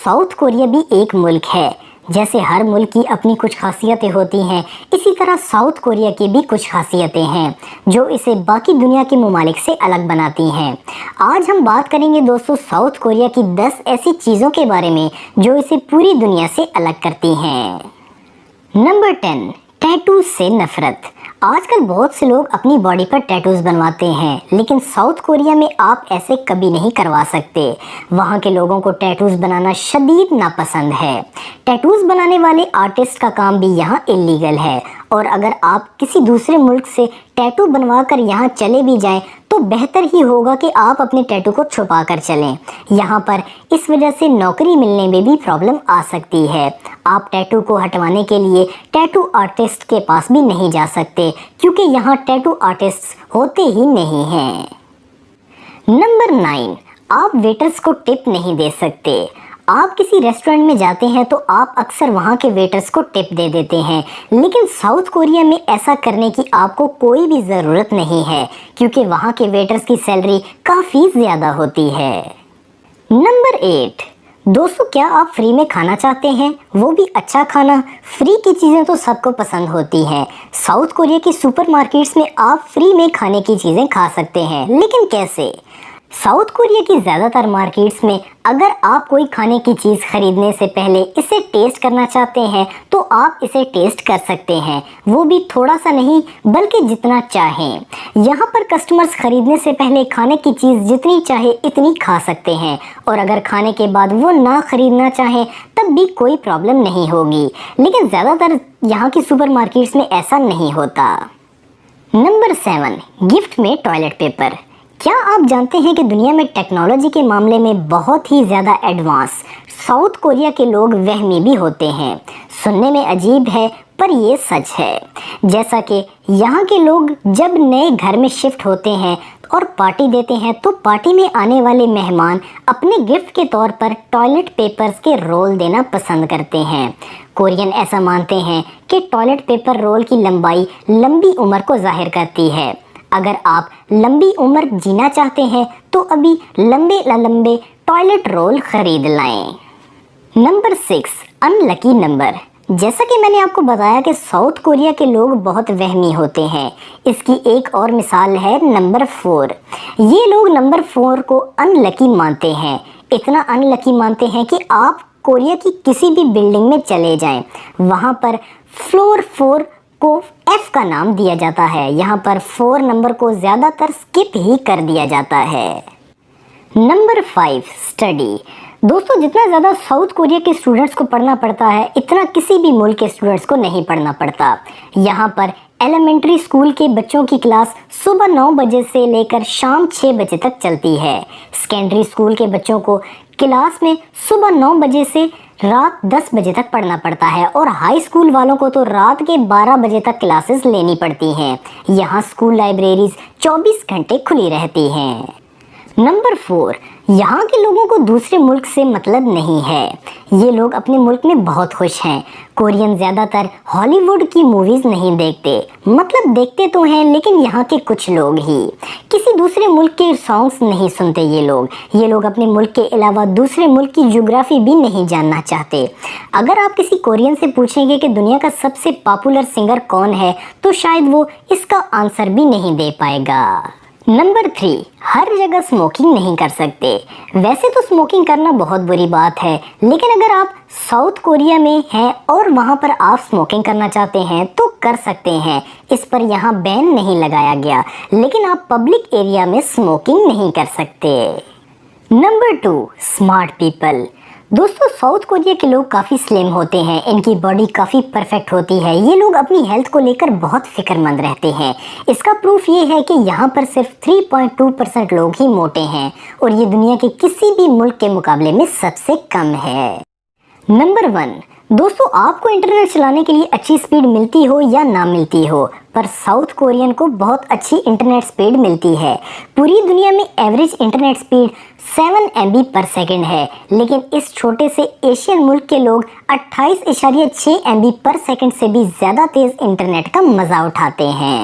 South Korea भी एक मुल्क है। जैसे हर मुल्क की अपनी कुछ खासियतें होती हैं, इसी तरह साउथ कोरिया की भी कुछ खासियतें हैं जो इसे बाकी दुनिया के ममालिक से अलग बनाती हैं। आज हम बात करेंगे दोस्तों साउथ कोरिया की 10 ऐसी चीज़ों के बारे में जो इसे पूरी दुनिया से अलग करती हैं। नंबर 10, टैटू से नफरत। आजकल बहुत से लोग अपनी बॉडी पर टैटूज बनवाते हैं, लेकिन साउथ कोरिया में आप ऐसे कभी नहीं करवा सकते। वहाँ के लोगों को टैटूज बनाना शदीद नापसंद है। टैटूज बनाने वाले आर्टिस्ट का काम भी यहाँ इलीगल है, और अगर आप किसी दूसरे मुल्क से टैटू बनवा कर यहाँ चले भी जाएं तो बेहतर ही होगा कि आप अपने टैटू को छुपा कर चलें। यहाँ पर इस वजह से नौकरी मिलने में भी प्रॉब्लम आ सकती है। आप टैटू को हटवाने के लिए टैटू आर्टिस्ट के पास भी नहीं जा सकते, क्योंकि यहाँ टैटू आर्टिस्ट होते ही नहीं हैं। नंबर 9, आप वेटर्स को टिप नहीं दे सकते। आप किसी रेस्टोरेंट में जाते हैं तो आप अक्सर वहाँ के वेटर्स को टिप दे देते हैं, लेकिन साउथ कोरिया में ऐसा करने की आपको कोई भी ज़रूरत नहीं है, क्योंकि वहाँ के वेटर्स की सैलरी काफ़ी ज़्यादा होती है। नंबर 8, दोस्तों क्या आप फ्री में खाना चाहते हैं, वो भी अच्छा खाना? फ्री की चीज़ें तो सबको पसंद होती हैं। साउथ कोरिया की सुपरमार्केट्स में आप फ्री में खाने की चीज़ें खा सकते हैं, लेकिन कैसे? साउथ कोरिया की ज़्यादातर मार्केट्स में अगर आप कोई खाने की चीज़ खरीदने से पहले इसे टेस्ट करना चाहते हैं तो आप इसे टेस्ट कर सकते हैं, वो भी थोड़ा सा नहीं बल्कि जितना चाहें। यहाँ पर कस्टमर्स खरीदने से पहले खाने की चीज़ जितनी चाहे इतनी खा सकते हैं, और अगर खाने के बाद वो ना खरीदना चाहें तब भी कोई प्रॉब्लम नहीं होगी, लेकिन ज़्यादातर यहाँ की सुपरमार्केट्स में ऐसा नहीं होता। नंबर 7, गिफ्ट में टॉयलेट पेपर। क्या आप जानते हैं कि दुनिया में टेक्नोलॉजी के मामले में बहुत ही ज़्यादा एडवांस साउथ कोरिया के लोग वहमी भी होते हैं। सुनने में अजीब है पर ये सच है। जैसा कि यहाँ के लोग जब नए घर में शिफ्ट होते हैं और पार्टी देते हैं तो पार्टी में आने वाले मेहमान अपने गिफ्ट के तौर पर टॉयलेट पेपर्स के रोल देना पसंद करते हैं। कोरियन ऐसा मानते हैं कि टॉयलेट पेपर रोल की लंबाई लंबी उम्र को जाहिर करती है। अगर आप लंबी उम्र जीना चाहते हैं तो अभी लंबे टॉयलेट रोल खरीद लाएं। Number 6, unlucky number. जैसा कि मैंने आपको बताया कि साउथ कोरिया के लोग बहुत वहमी होते हैं, इसकी एक और मिसाल है नंबर 4। ये लोग नंबर 4 को अनलकी मानते हैं। इतना अनलकी मानते हैं कि आप कोरिया की किसी भी बिल्डिंग में चले जाएं, वहाँ पर फ्लोर 4 को F का नाम दिया जाता है। यहाँ पर 4 नंबर को ज़्यादातर स्किप ही कर दिया जाता है। Number 5, study. दोस्तों जितना ज़्यादा साउथ कोरिया के स्टूडेंट्स को पढ़ना पड़ता है, इतना किसी भी मुल्क के स्टूडेंट्स को नहीं पढ़ना पड़ता। यहाँ पर एलिमेंट्री स्कूल के बच्चों की क्लास सुबह 9 बजे से लेकर शाम 6 बजे तक चलती है। सेकेंडरी स्कूल के बच्चों को क्लास में सुबह 9 बजे से रात 10 बजे तक पढ़ना पड़ता है, और हाई स्कूल वालों को तो रात के 12 बजे तक क्लासेस लेनी पड़ती हैं। यहाँ स्कूल लाइब्रेरीज 24 घंटे खुली रहती हैं। नंबर 4, यहाँ के लोगों को दूसरे मुल्क से मतलब नहीं है। ये लोग अपने मुल्क में बहुत खुश हैं। कोरियन ज़्यादातर हॉलीवुड की मूवीज़ नहीं देखते, मतलब देखते तो हैं लेकिन यहाँ के कुछ लोग ही। किसी दूसरे मुल्क के सॉन्ग्स नहीं सुनते ये लोग अपने मुल्क के अलावा दूसरे मुल्क की ज्योग्राफी भी नहीं जानना चाहते। अगर आप किसी कोरियन से पूछेंगे कि दुनिया का सबसे पॉपुलर सिंगर कौन है तो शायद वो इसका आंसर भी नहीं दे पाएगा। नंबर 3, हर जगह स्मोकिंग नहीं कर सकते। वैसे तो स्मोकिंग करना बहुत बुरी बात है, लेकिन अगर आप साउथ कोरिया में हैं और वहाँ पर आप स्मोकिंग करना चाहते हैं तो कर सकते हैं। इस पर यहाँ बैन नहीं लगाया गया, लेकिन आप पब्लिक एरिया में स्मोकिंग नहीं कर सकते। Number 2, smart people. दोस्तों साउथ कोरिया के लोग काफ़ी स्लिम होते हैं, इनकी बॉडी काफ़ी परफेक्ट होती है। ये लोग अपनी हेल्थ को लेकर बहुत फिक्रमंद रहते हैं। इसका प्रूफ ये है कि यहाँ पर सिर्फ 3.2% लोग ही मोटे हैं, और ये दुनिया के किसी भी मुल्क के मुकाबले में सबसे कम है। नंबर 1, दोस्तों आपको इंटरनेट चलाने के लिए अच्छी स्पीड मिलती हो या ना मिलती हो, पर साउथ कोरियन को बहुत अच्छी इंटरनेट स्पीड मिलती है। पूरी दुनिया में एवरेज इंटरनेट स्पीड 7 MB पर सेकेंड है, लेकिन इस छोटे से एशियन मुल्क के लोग 28.6 MB पर सेकेंड से भी ज़्यादा तेज़ इंटरनेट का मज़ा उठाते हैं।